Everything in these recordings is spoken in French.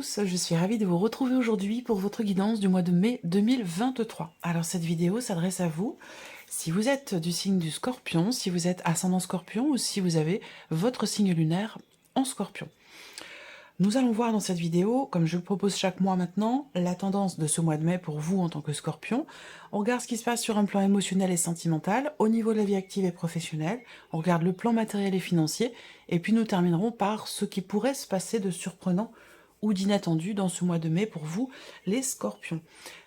tous, je suis ravie de vous retrouver aujourd'hui pour votre guidance du mois de mai 2023. Alors cette vidéo s'adresse à vous si vous êtes du signe du Scorpion, si vous êtes ascendant Scorpion ou si vous avez votre signe lunaire en Scorpion. Nous allons voir dans cette vidéo, comme je le propose chaque mois maintenant, la tendance de ce mois de mai pour vous en tant que Scorpion. On regarde ce qui se passe sur un plan émotionnel et sentimental, au niveau de la vie active et professionnelle, on regarde le plan matériel et financier, et puis nous terminerons par ce qui pourrait se passer de surprenant ou d'inattendu dans ce mois de mai pour vous, les Scorpions.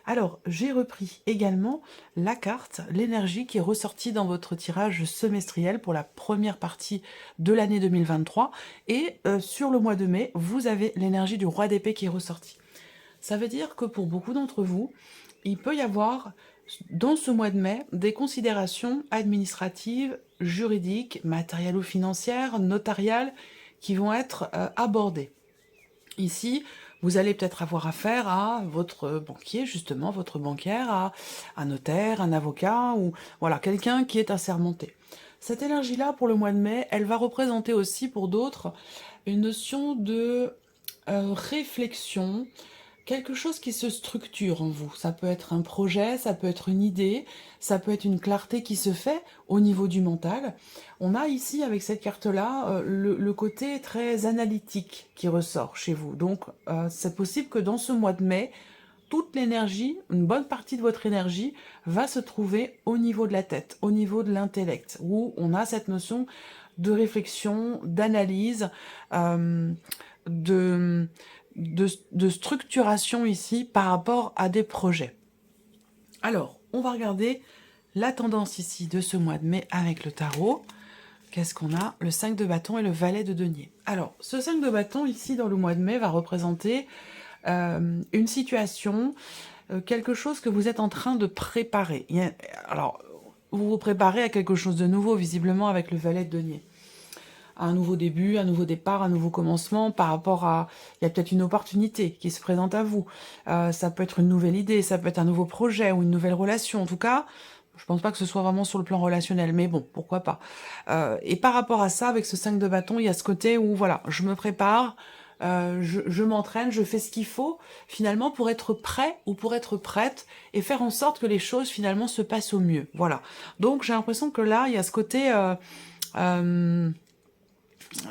Alors, j'ai repris également la carte, l'énergie qui est ressortie dans votre tirage semestriel pour la première partie de l'année 2023. Et sur le mois de mai, vous avez l'énergie du roi d'épée qui est ressortie. Ça veut dire que pour beaucoup d'entre vous, il peut y avoir dans ce mois de mai des considérations administratives, juridiques, matérielles ou financières, notariales, qui vont être abordées. Ici, vous allez peut-être avoir affaire à votre banquier, justement, votre banquière, à un notaire, un avocat, ou voilà, quelqu'un qui est assermenté. Cette énergie-là, pour le mois de mai, elle va représenter aussi pour d'autres une notion de réflexion, quelque chose qui se structure en vous. Ça peut être un projet, ça peut être une idée, ça peut être une clarté qui se fait au niveau du mental. On a ici, avec cette carte-là, le côté très analytique qui ressort chez vous. Donc, c'est possible que dans ce mois de mai, toute l'énergie, une bonne partie de votre énergie, va se trouver au niveau de la tête, au niveau de l'intellect, où on a cette notion de réflexion, d'analyse, de structuration ici par rapport à des projets. Alors, on va regarder la tendance ici de ce mois de mai avec le tarot. Qu'est-ce qu'on a? Le 5 de bâton et le valet de denier. Alors, ce 5 de bâton ici dans le mois de mai va représenter une situation, quelque chose que vous êtes en train de préparer. Alors, vous vous préparez à quelque chose de nouveau, visiblement, avec le valet de denier. Un nouveau début, un nouveau départ, un nouveau commencement par rapport à... Il y a peut-être une opportunité qui se présente à vous. Ça peut être une nouvelle idée, ça peut être un nouveau projet ou une nouvelle relation. En tout cas, je pense pas que ce soit vraiment sur le plan relationnel, mais bon, pourquoi pas. Et par rapport à ça, avec ce 5 de bâton, il y a ce côté où, voilà, je me prépare, je m'entraîne, je fais ce qu'il faut, finalement, pour être prêt ou pour être prête et faire en sorte que les choses, finalement, se passent au mieux. Voilà. Donc, j'ai l'impression que là, il y a ce côté...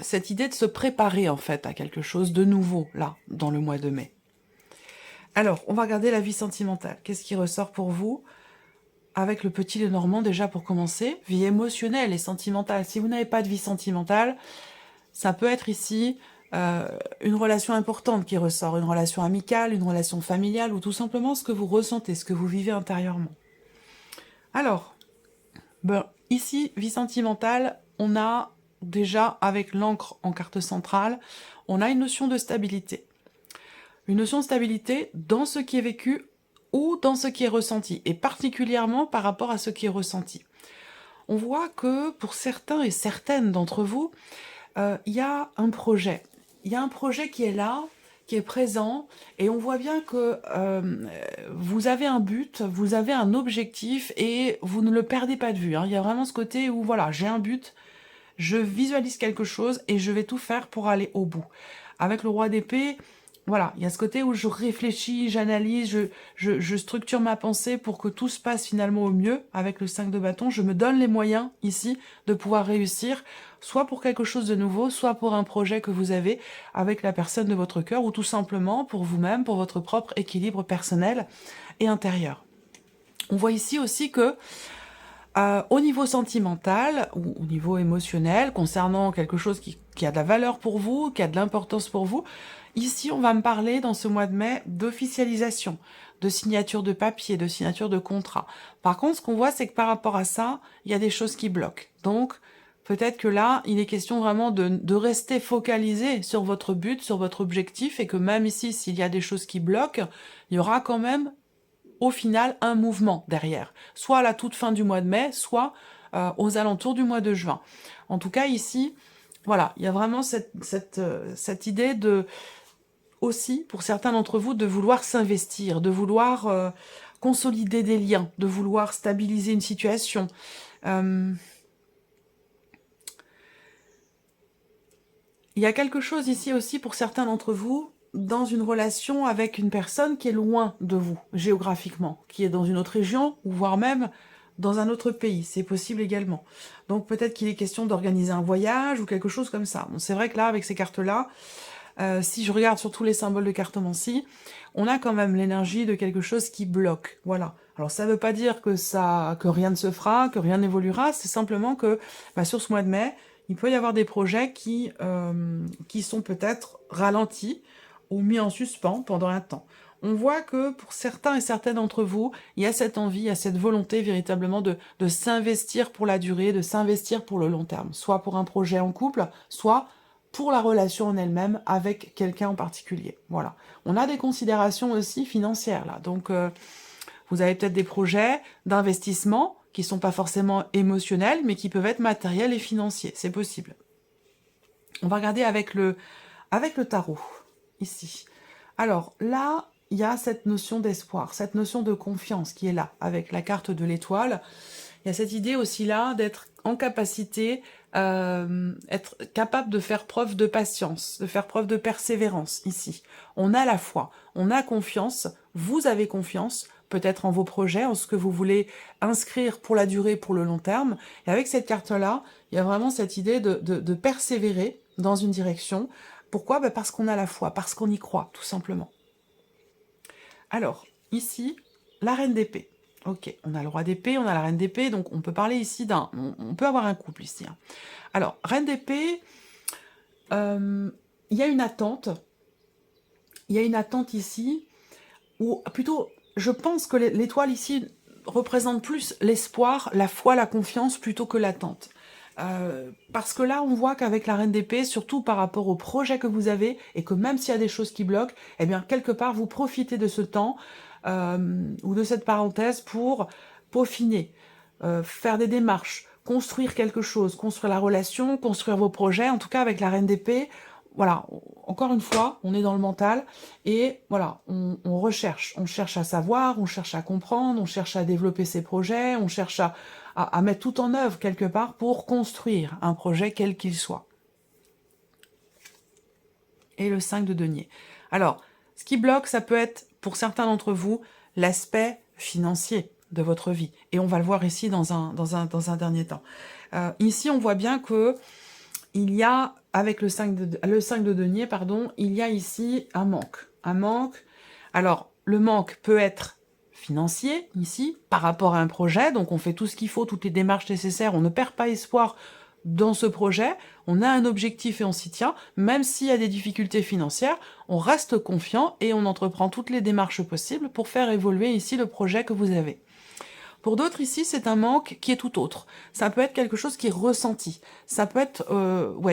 cette idée de se préparer en fait à quelque chose de nouveau là dans le mois de mai. Alors on va regarder la vie sentimentale. Qu'est-ce qui ressort pour vous avec le petit Lenormand déjà pour commencer? Vie émotionnelle et sentimentale. Si vous n'avez pas de vie sentimentale, ça peut être ici une relation importante qui ressort, une relation amicale, une relation familiale ou tout simplement ce que vous ressentez, ce que vous vivez intérieurement. Alors, ici, vie sentimentale, on a déjà, avec l'encre en carte centrale, on a une notion de stabilité. Une notion de stabilité dans ce qui est vécu ou dans ce qui est ressenti, et particulièrement par rapport à ce qui est ressenti. On voit que pour certains et certaines d'entre vous, il y a un projet. Il y a un projet qui est là, qui est présent, et on voit bien que vous avez un but, vous avez un objectif, et vous ne le perdez pas de vue. Hein. Il y a vraiment ce côté où, voilà, j'ai un but, je visualise quelque chose et je vais tout faire pour aller au bout. Avec le roi d'épée, voilà, il y a ce côté où je réfléchis, j'analyse, je structure ma pensée pour que tout se passe finalement au mieux. Avec le 5 de bâton, je me donne les moyens ici de pouvoir réussir, soit pour quelque chose de nouveau, soit pour un projet que vous avez avec la personne de votre cœur, ou tout simplement pour vous-même, pour votre propre équilibre personnel et intérieur. On voit ici aussi que au niveau sentimental ou au niveau émotionnel, concernant quelque chose qui a de la valeur pour vous, qui a de l'importance pour vous, ici on va me parler dans ce mois de mai d'officialisation, de signature de papier, de signature de contrat. Par contre, ce qu'on voit, c'est que par rapport à ça, il y a des choses qui bloquent. Donc, peut-être que là, il est question vraiment de rester focalisé sur votre but, sur votre objectif, et que même ici, s'il y a des choses qui bloquent, il y aura quand même au final un mouvement derrière, soit à la toute fin du mois de mai, soit aux alentours du mois de juin. En tout cas ici, voilà, il y a vraiment cette idée de, aussi pour certains d'entre vous, de vouloir s'investir, de vouloir consolider des liens, de vouloir stabiliser une situation. Il y a quelque chose ici aussi pour certains d'entre vous dans une relation avec une personne qui est loin de vous, géographiquement, qui est dans une autre région, ou voire même dans un autre pays, c'est possible également. Donc peut-être qu'il est question d'organiser un voyage ou quelque chose comme ça. Bon, c'est vrai que là, avec ces cartes-là, si je regarde sur tous les symboles de cartomancie, on a quand même l'énergie de quelque chose qui bloque, voilà. Alors ça ne veut pas dire que rien ne se fera, que rien n'évoluera, c'est simplement que sur ce mois de mai, il peut y avoir des projets qui sont peut-être ralentis ou mis en suspens pendant un temps. On voit que pour certains et certaines d'entre vous, il y a cette envie, il y a cette volonté véritablement de s'investir pour la durée, de s'investir pour le long terme, soit pour un projet en couple, soit pour la relation en elle-même avec quelqu'un en particulier. Voilà. On a des considérations aussi financières là, donc vous avez peut-être des projets d'investissement qui sont pas forcément émotionnels, mais qui peuvent être matériels et financiers, c'est possible. On va regarder avec le tarot, ici. Alors là, il y a cette notion d'espoir, cette notion de confiance qui est là, avec la carte de l'étoile. Il y a cette idée aussi là d'être en capacité, être capable de faire preuve de patience, de faire preuve de persévérance ici. On a la foi, on a confiance, vous avez confiance, peut-être en vos projets, en ce que vous voulez inscrire pour la durée, pour le long terme. Et avec cette carte-là, il y a vraiment cette idée de persévérer dans une direction. Pourquoi? Parce qu'on a la foi, parce qu'on y croit, tout simplement. Alors, ici, la reine d'épée. Ok, on a le roi d'épée, on a la reine d'épée, donc on peut parler ici d'un... On peut avoir un couple ici. Hein. Alors, reine d'épée, il y a une attente. Il y a une attente ici, ou plutôt, je pense que l'étoile ici représente plus l'espoir, la foi, la confiance, plutôt que l'attente. Parce que là, on voit qu'avec la reine d'épée, surtout par rapport au projet que vous avez, et que même s'il y a des choses qui bloquent, eh bien, quelque part, vous profitez de ce temps, ou de cette parenthèse pour peaufiner, faire des démarches, construire quelque chose, construire la relation, construire vos projets. En tout cas, avec la reine d'épée, voilà, encore une fois, on est dans le mental, et voilà, on recherche. On cherche à savoir, on cherche à comprendre, on cherche à développer ses projets, on cherche à mettre tout en œuvre quelque part pour construire un projet quel qu'il soit. Et le 5 de denier. Alors, ce qui bloque, ça peut être, pour certains d'entre vous, l'aspect financier de votre vie. Et on va le voir ici dans un dernier temps. Ici, on voit bien que il y a, avec le 5 de denier, pardon, il y a ici un manque. Un manque. Alors, le manque peut être financier, ici, par rapport à un projet. Donc, on fait tout ce qu'il faut, toutes les démarches nécessaires. On ne perd pas espoir dans ce projet. On a un objectif et on s'y tient. Même s'il y a des difficultés financières, on reste confiant et on entreprend toutes les démarches possibles pour faire évoluer ici le projet que vous avez. Pour d'autres ici, c'est un manque qui est tout autre. Ça peut être quelque chose qui est ressenti. Ça peut être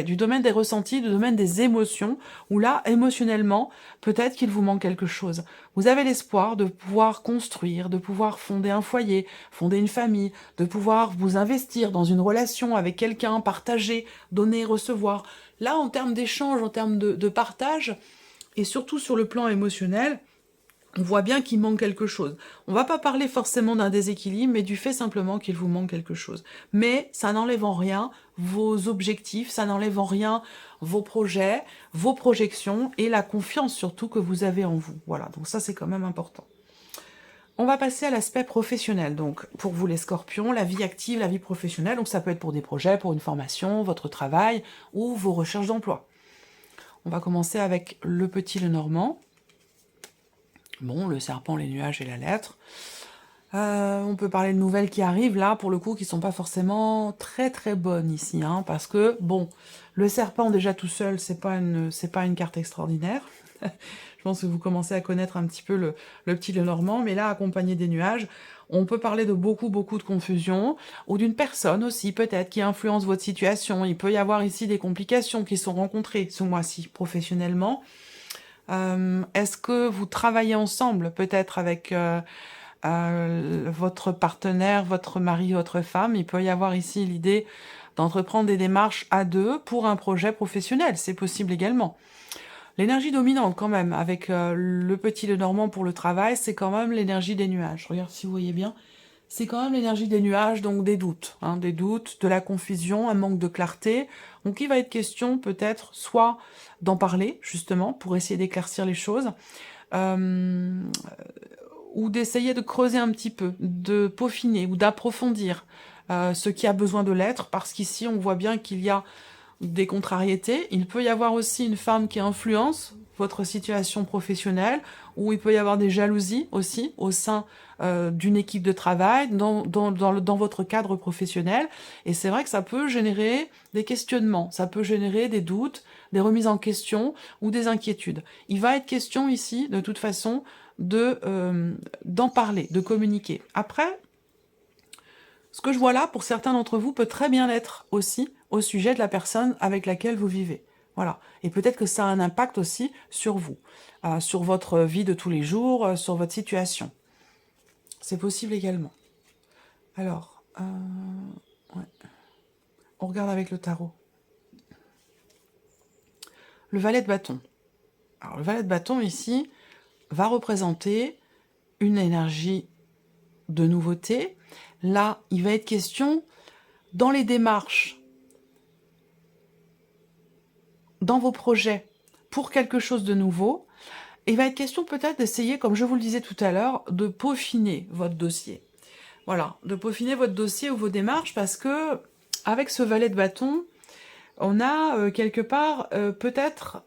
du domaine des ressentis, du domaine des émotions, où là, émotionnellement, peut-être qu'il vous manque quelque chose. Vous avez l'espoir de pouvoir construire, de pouvoir fonder un foyer, fonder une famille, de pouvoir vous investir dans une relation avec quelqu'un, partager, donner, recevoir. Là, en termes d'échange, en termes de partage, et surtout sur le plan émotionnel, on voit bien qu'il manque quelque chose. On va pas parler forcément d'un déséquilibre, mais du fait simplement qu'il vous manque quelque chose. Mais ça n'enlève en rien vos objectifs, ça n'enlève en rien vos projets, vos projections et la confiance surtout que vous avez en vous. Voilà, donc ça c'est quand même important. On va passer à l'aspect professionnel. Donc pour vous les scorpions, la vie active, la vie professionnelle, donc ça peut être pour des projets, pour une formation, votre travail ou vos recherches d'emploi. On va commencer avec le petit Lenormand. Bon, le serpent, les nuages et la lettre. On peut parler de nouvelles qui arrivent, là, pour le coup, qui sont pas forcément très très bonnes ici, hein, parce que, bon, le serpent, déjà tout seul, c'est pas une carte extraordinaire. Je pense que vous commencez à connaître un petit peu le petit Lenormand, mais là, accompagné des nuages, on peut parler de beaucoup de confusion, ou d'une personne aussi, peut-être, qui influence votre situation. Il peut y avoir ici des complications qui sont rencontrées ce mois-ci, professionnellement. Est-ce que vous travaillez ensemble, peut-être avec votre partenaire, votre mari, votre femme? Il peut y avoir ici l'idée d'entreprendre des démarches à deux pour un projet professionnel, c'est possible également. L'énergie dominante quand même, avec le petit Lenormand pour le travail, c'est quand même l'énergie des nuages. Je regarde si vous voyez bien, c'est quand même l'énergie des nuages, donc des doutes, des doutes, de la confusion, un manque de clarté. Donc il va être question peut-être soit d'en parler, justement, pour essayer d'éclaircir les choses, ou d'essayer de creuser un petit peu, de peaufiner ou d'approfondir ce qui a besoin de l'être, parce qu'ici on voit bien qu'il y a des contrariétés. Il peut y avoir aussi une femme qui influence votre situation professionnelle, ou il peut y avoir des jalousies aussi au sein d'une équipe de travail, dans votre cadre professionnel. Et c'est vrai que ça peut générer des questionnements, ça peut générer des doutes, des remises en question ou des inquiétudes. Il va être question ici, de toute façon, d'en parler, de communiquer. Après, ce que je vois là, pour certains d'entre vous, peut très bien être aussi au sujet de la personne avec laquelle vous vivez. Voilà. Et peut-être que ça a un impact aussi sur vous, sur votre vie de tous les jours, sur votre situation. C'est possible également. Alors, ouais. On regarde avec le tarot. Le valet de bâton. Alors, le valet de bâton, ici, va représenter une énergie de nouveauté. Là, il va être question, dans les démarches, dans vos projets, pour quelque chose de nouveau, il va être question peut-être d'essayer, comme je vous le disais tout à l'heure, de peaufiner votre dossier. Voilà, de peaufiner votre dossier ou vos démarches, parce que avec ce valet de bâton, on a quelque part peut-être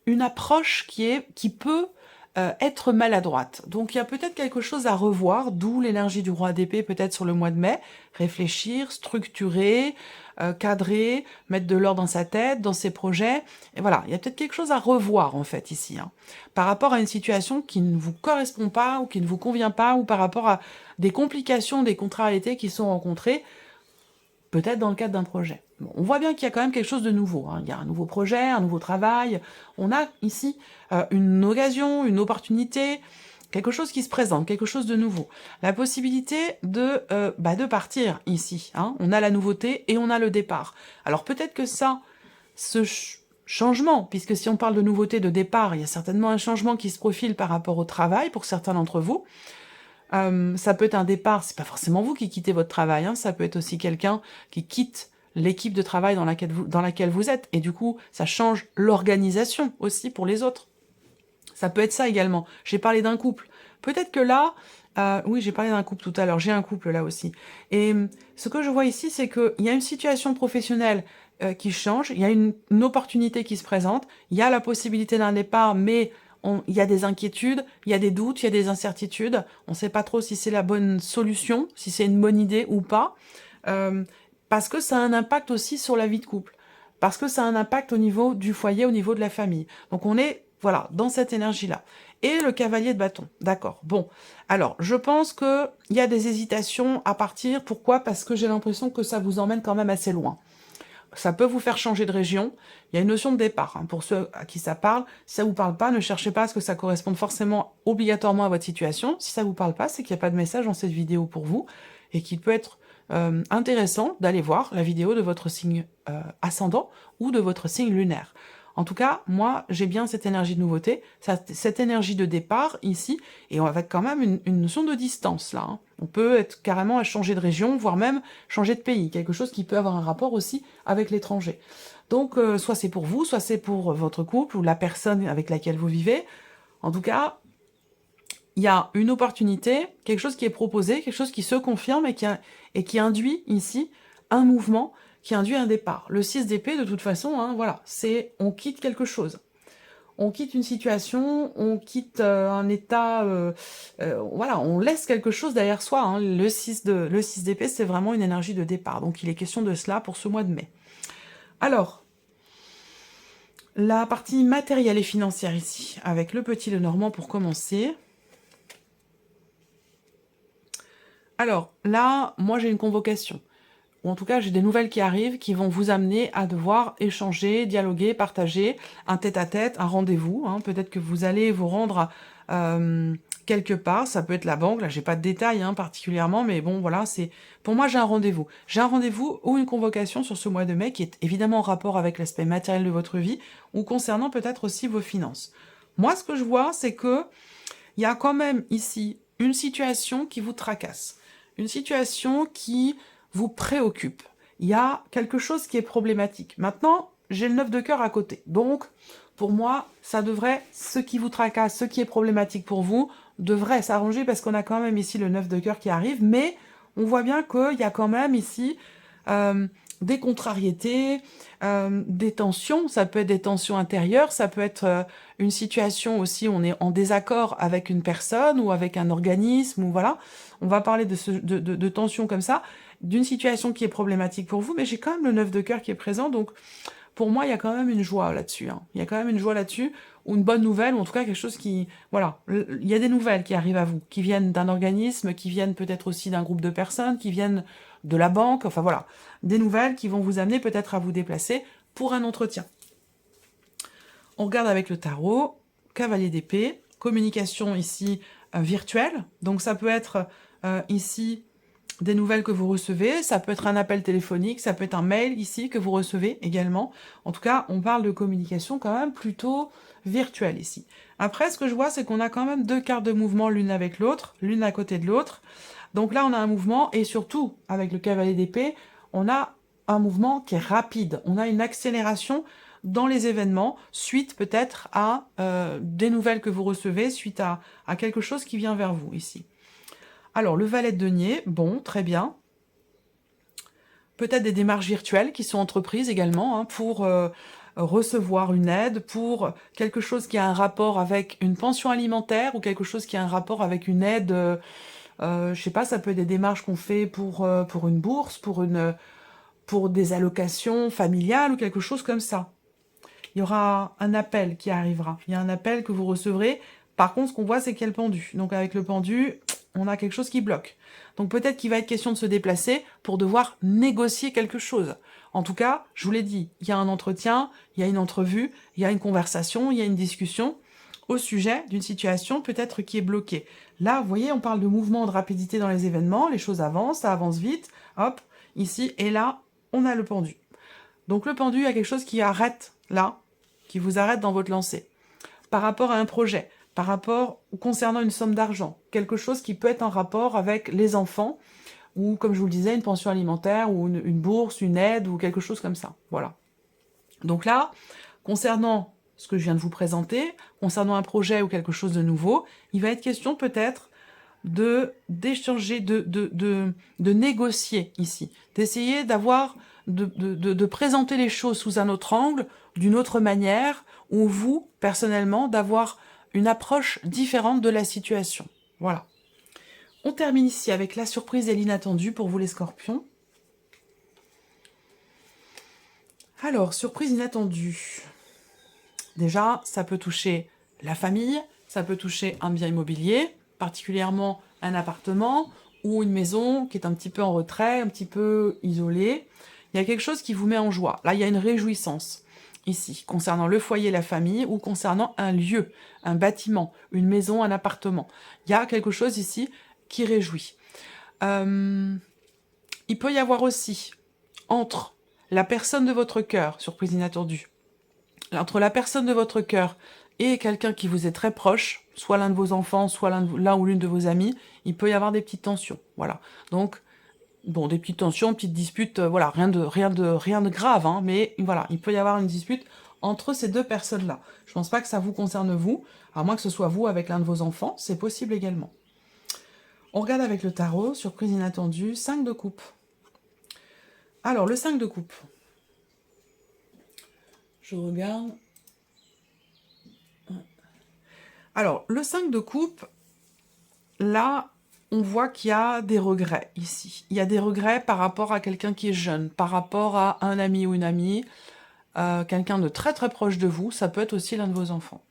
une approche qui peut être maladroite. Donc il y a peut-être quelque chose à revoir, d'où l'énergie du roi d'épée peut-être sur le mois de mai. Réfléchir, structurer, cadrer, mettre de l'ordre dans sa tête, dans ses projets. Et voilà, il y a peut-être quelque chose à revoir en fait ici, par rapport à une situation qui ne vous correspond pas ou qui ne vous convient pas, ou par rapport à des complications, des contrariétés qui sont rencontrées, peut-être dans le cadre d'un projet. Bon, on voit bien qu'il y a quand même quelque chose de nouveau. Il y a un nouveau projet, un nouveau travail. On a ici une occasion, une opportunité, quelque chose qui se présente, quelque chose de nouveau. La possibilité de partir ici. On a la nouveauté et on a le départ. Alors peut-être que ça, ce changement, puisque si on parle de nouveauté, de départ, il y a certainement un changement qui se profile par rapport au travail pour certains d'entre vous. Ça peut être un départ, c'est pas forcément vous qui quittez votre travail, ça peut être aussi quelqu'un qui quitte l'équipe de travail dans laquelle vous êtes, et du coup, ça change l'organisation aussi pour les autres. Ça peut être ça également. J'ai parlé d'un couple. Peut-être que là, oui, j'ai parlé d'un couple tout à l'heure, j'ai un couple là aussi. Et ce que je vois ici, c'est qu'il y a une situation professionnelle qui change, il y a une opportunité qui se présente, il y a la possibilité d'un départ, mais il y a des inquiétudes, il y a des doutes, il y a des incertitudes. On ne sait pas trop si c'est la bonne solution, si c'est une bonne idée ou pas, parce que ça a un impact aussi sur la vie de couple, parce que ça a un impact au niveau du foyer, au niveau de la famille. Donc on est, voilà, dans cette énergie-là. Et le cavalier de bâton, d'accord. Bon, alors, je pense qu'il y a des hésitations à partir. Pourquoi? Parce que j'ai l'impression que ça vous emmène quand même assez loin. Ça peut vous faire changer de région. Il y a une notion de départ. Pour ceux à qui ça parle, si ça vous parle pas, ne cherchez pas à ce que ça corresponde forcément, obligatoirement à votre situation. Si ça vous parle pas, c'est qu'il n'y a pas de message dans cette vidéo pour vous, et qu'il peut être intéressant d'aller voir la vidéo de votre signe ascendant ou de votre signe lunaire. En tout cas, moi, j'ai bien cette énergie de nouveauté, cette énergie de départ ici, et avec quand même une notion de distance, là. On peut être carrément à changer de région, voire même changer de pays, quelque chose qui peut avoir un rapport aussi avec l'étranger. Donc, soit c'est pour vous, soit c'est pour votre couple ou la personne avec laquelle vous vivez. En tout cas, il y a une opportunité, quelque chose qui est proposé, quelque chose qui se confirme et qui induit ici un mouvement, qui induit un départ. Le 6 d'épée, de toute façon, voilà, c'est on quitte quelque chose. On quitte une situation, on quitte un état, voilà, on laisse quelque chose derrière soi. Le 6 d'épée, c'est vraiment une énergie de départ. Donc il est question de cela pour ce mois de mai. Alors, la partie matérielle et financière ici, avec le petit Lenormand pour commencer. Alors, là, moi j'ai une convocation. Ou en tout cas, j'ai des nouvelles qui arrivent qui vont vous amener à devoir échanger, dialoguer, partager un tête-à-tête, un rendez-vous. Peut-être que vous allez vous rendre quelque part, ça peut être la banque, là j'ai pas de détails particulièrement, mais bon voilà, pour moi j'ai un rendez-vous. J'ai un rendez-vous ou une convocation sur ce mois de mai qui est évidemment en rapport avec l'aspect matériel de votre vie ou concernant peut-être aussi vos finances. Moi ce que je vois, c'est que il y a quand même ici une situation qui vous tracasse, une situation qui vous préoccupe. Il y a quelque chose qui est problématique. Maintenant, j'ai le 9 de cœur à côté. Donc, pour moi, ça devrait, ce qui vous tracasse, ce qui est problématique pour vous, devrait s'arranger parce qu'on a quand même ici le 9 de cœur qui arrive, mais on voit bien qu'il y a quand même ici des contrariétés, des tensions. Ça peut être des tensions intérieures, ça peut être une situation aussi où on est en désaccord avec une personne ou avec un organisme, ou voilà. On va parler de tensions comme ça, d'une situation qui est problématique pour vous, mais j'ai quand même le 9 de cœur qui est présent, donc pour moi, il y a quand même une joie là-dessus. Hein. Il y a quand même une joie là-dessus, ou une bonne nouvelle, ou en tout cas quelque chose qui... Voilà, il y a des nouvelles qui arrivent à vous, qui viennent d'un organisme, qui viennent peut-être aussi d'un groupe de personnes, qui viennent de la banque, enfin voilà. Des nouvelles qui vont vous amener peut-être à vous déplacer pour un entretien. On regarde avec le tarot, cavalier d'épée, communication ici virtuelle. Donc ça peut être ici des nouvelles que vous recevez, ça peut être un appel téléphonique, ça peut être un mail ici que vous recevez également. En tout cas, on parle de communication quand même plutôt virtuelle ici. Après, ce que je vois, c'est qu'on a quand même deux cartes de mouvement l'une avec l'autre, l'une à côté de l'autre. Donc là, on a un mouvement, et surtout, avec le cavalier d'épée, on a un mouvement qui est rapide. On a une accélération dans les événements, suite peut-être à des nouvelles que vous recevez, suite à quelque chose qui vient vers vous ici. Alors, le valet de denier, bon, très bien. Peut-être des démarches virtuelles qui sont entreprises également, hein, pour recevoir une aide, pour quelque chose qui a un rapport avec une pension alimentaire, ou quelque chose qui a un rapport avec une aide, je sais pas, ça peut être des démarches qu'on fait pour une bourse, pour des allocations familiales, ou quelque chose comme ça. Il y aura un appel qui arrivera. Il y a un appel que vous recevrez. Par contre, ce qu'on voit, c'est qu'il y a le pendu. Donc avec le pendu, on a quelque chose qui bloque. Donc peut-être qu'il va être question de se déplacer pour devoir négocier quelque chose. En tout cas, je vous l'ai dit, il y a un entretien, il y a une entrevue, il y a une conversation, il y a une discussion au sujet d'une situation peut-être qui est bloquée. Là, vous voyez, on parle de mouvement, de rapidité dans les événements, les choses avancent, ça avance vite, hop, ici, et là, on a le pendu. Donc le pendu, il y a quelque chose qui arrête, là, qui vous arrête dans votre lancée. Par rapport à un projet, par rapport concernant une somme d'argent, quelque chose qui peut être en rapport avec les enfants, ou comme je vous le disais, une pension alimentaire, ou une bourse, une aide, ou quelque chose comme ça. Voilà. Donc là, concernant ce que je viens de vous présenter, concernant un projet ou quelque chose de nouveau, il va être question peut-être d'échanger, de négocier ici, d'essayer d'avoir, de présenter les choses sous un autre angle, d'une autre manière, ou vous, personnellement, d'avoir une approche différente de la situation. Voilà. On termine ici avec la surprise et l'inattendu pour vous les scorpions. Alors, surprise inattendue. Déjà, ça peut toucher la famille, ça peut toucher un bien immobilier, particulièrement un appartement ou une maison qui est un petit peu en retrait, un petit peu isolée. Il y a quelque chose qui vous met en joie. Là, il y a une réjouissance ici, concernant le foyer, la famille, ou concernant un lieu, un bâtiment, une maison, un appartement. Il y a quelque chose ici qui réjouit. Il peut y avoir aussi, entre la personne de votre cœur, surprise inattendue, entre la personne de votre cœur et quelqu'un qui vous est très proche, soit l'un de vos enfants, soit l'un ou l'une de vos amis, il peut y avoir des petites tensions. Voilà. Donc, bon, des petites tensions, petites disputes, voilà, rien de grave, hein, mais voilà, il peut y avoir une dispute entre ces deux personnes-là. Je pense pas que ça vous concerne vous, à moins que ce soit vous avec l'un de vos enfants, c'est possible également. On regarde avec le tarot, surprise inattendue, 5 de coupe. Alors, le 5 de coupe. Je regarde. Alors, le 5 de coupe, là, on voit qu'il y a des regrets ici. Il y a des regrets par rapport à quelqu'un qui est jeune, par rapport à un ami ou une amie, quelqu'un de très très proche de vous, ça peut être aussi l'un de vos enfants.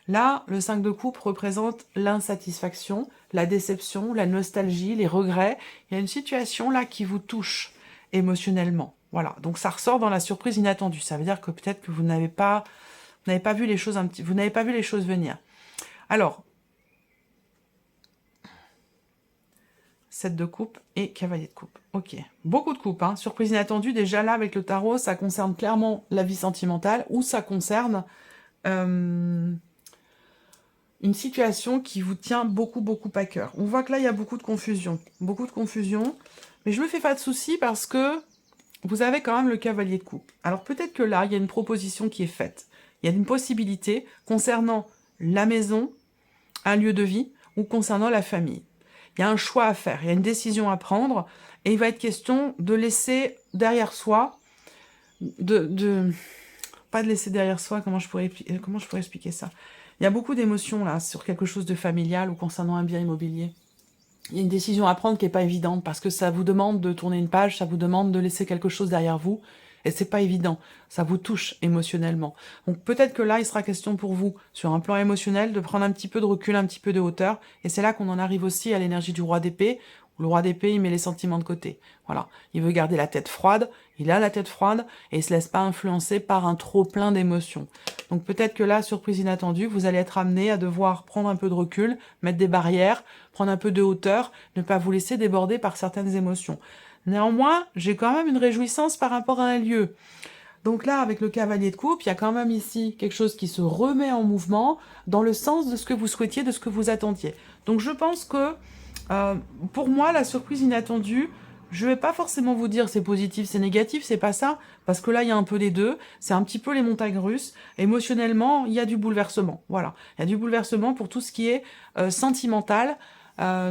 Là, le 5 de coupe représente l'insatisfaction, la déception, la nostalgie, les regrets. Il y a une situation là qui vous touche émotionnellement. Voilà, donc ça ressort dans la surprise inattendue. Ça veut dire que peut-être que vous n'avez pas vu les choses vous n'avez pas vu les choses venir. Alors, 7 de coupe et cavalier de coupe. Ok, beaucoup de coupes, hein. Surprise inattendue, déjà là avec le tarot, ça concerne clairement la vie sentimentale, ou ça concerne une une situation qui vous tient beaucoup à cœur. On voit que là, il y a beaucoup de confusion, mais je me fais pas de soucis parce que vous avez quand même le cavalier de coupe. Alors peut-être que là, il y a une proposition qui est faite. Il y a une possibilité concernant la maison, un lieu de vie, ou concernant la famille. Il y a un choix à faire, il y a une décision à prendre, et il va être question de laisser derrière soi, pas de laisser derrière soi, comment je pourrais expliquer ça? Il y a beaucoup d'émotions là, sur quelque chose de familial ou concernant un bien immobilier. Il y a une décision à prendre qui n'est pas évidente, parce que ça vous demande de tourner une page, ça vous demande de laisser quelque chose derrière vous, et c'est pas évident, ça vous touche émotionnellement. Donc peut-être que là, il sera question pour vous, sur un plan émotionnel, de prendre un petit peu de recul, un petit peu de hauteur, et c'est là qu'on en arrive aussi à l'énergie du roi d'épée, où le roi d'épée, il met les sentiments de côté. Voilà, il veut garder la tête froide, il a la tête froide, et il se laisse pas influencer par un trop plein d'émotions. Donc peut-être que là, surprise inattendue, vous allez être amené à devoir prendre un peu de recul, mettre des barrières, prendre un peu de hauteur, ne pas vous laisser déborder par certaines émotions. Néanmoins, j'ai quand même une réjouissance par rapport à un lieu. Donc là, avec le cavalier de coupe, il y a quand même ici quelque chose qui se remet en mouvement dans le sens de ce que vous souhaitiez, de ce que vous attendiez. Donc je pense que, pour moi, la surprise inattendue, je vais pas forcément vous dire c'est positif, c'est négatif, c'est pas ça, parce que là, il y a un peu des deux, c'est un petit peu les montagnes russes. Émotionnellement, il y a du bouleversement, voilà. Il y a du bouleversement pour tout ce qui est sentimental,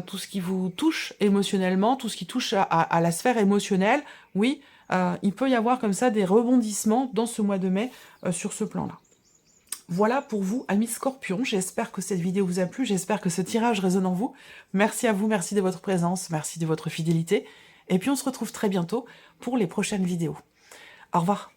tout ce qui vous touche émotionnellement, tout ce qui touche à la sphère émotionnelle, oui, il peut y avoir comme ça des rebondissements dans ce mois de mai sur ce plan-là. Voilà pour vous, amis Scorpions, j'espère que cette vidéo vous a plu, j'espère que ce tirage résonne en vous. Merci à vous, merci de votre présence, merci de votre fidélité, et puis on se retrouve très bientôt pour les prochaines vidéos. Au revoir.